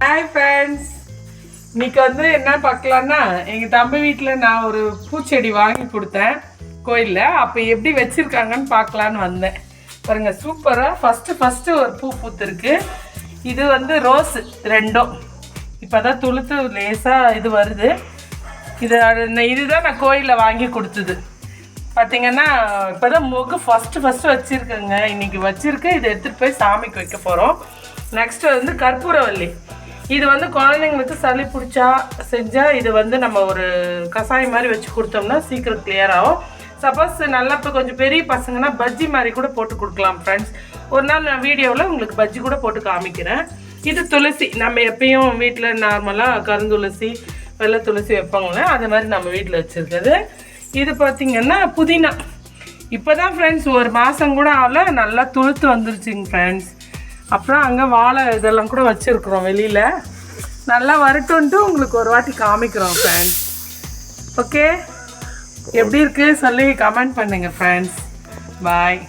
Hi friends, இன்னைக்கு வந்து என்ன பார்க்கலான்னா, எங்கள் தம்பி வீட்டில் நான் ஒரு பூச்செடி வாங்கி கொடுத்தேன் கோயிலில். அப்போ எப்படி வச்சுருக்காங்கன்னு பார்க்கலான்னு வந்தேன். பாருங்கள், சூப்பராக ஃபஸ்ட்டு ஒரு பூ பூத்துருக்கு. இது வந்து ரோஸ் ரெண்டும் இப்போ தான் துளுத்து லேசாக இது வருது. இதுதான் நான் கோயிலில் வாங்கி கொடுத்தது. பார்த்திங்கன்னா இப்போ தான் மொக்கு ஃபஸ்ட்டு வச்சுருக்கேங்க. இன்றைக்கி வச்சுருக்கேன். இதை எடுத்துகிட்டு போய் சாமிக்கு வைக்க போகிறோம். நெக்ஸ்ட்டு வந்து கற்பூரவல்லி. இது வந்து குழந்தைங்களுக்கு சளி பிடிச்சா செஞ்சால் இது வந்து நம்ம ஒரு கஷாயம் மாதிரி வச்சு கொடுத்தோம்னா சீக்கிரம் கிளியர் ஆகும். சப்போஸ் நல்லா இப்போ கொஞ்சம் பெரிய பசங்கன்னா பஜ்ஜி மாதிரி கூட போட்டு கொடுக்கலாம் ஃப்ரெண்ட்ஸ். ஒரு நாள் நான் வீடியோவில் உங்களுக்கு பஜ்ஜி கூட போட்டு காமிக்கிறேன். இது துளசி. நம்ம எப்பயும் வீட்டில் நார்மலாக கருந்துளசி வெள்ளை துளசி வைப்பாங்களே, அது மாதிரி நம்ம வீட்டில் வச்சுருக்குது. இது பார்த்திங்கன்னா புதினா. இப்போ தான் ஃப்ரெண்ட்ஸ் ஒரு மாதம் கூட ஆகல, நல்லா துளுத்து வந்துருச்சுங்க ஃப்ரெண்ட்ஸ். அப்புறம் அங்கே வாழை இதெல்லாம் கூட வச்சுருக்குறோம் வெளியில். நல்லா வரட்டுன்ட்டு உங்களுக்கு ஒரு வாட்டி காமிக்கிறோம் ஃப்ரெண்ட்ஸ். ஓகே, எப்படி இருக்குது சொல்லி கமெண்ட் பண்ணுங்கள் ஃப்ரெண்ட்ஸ். பாய்.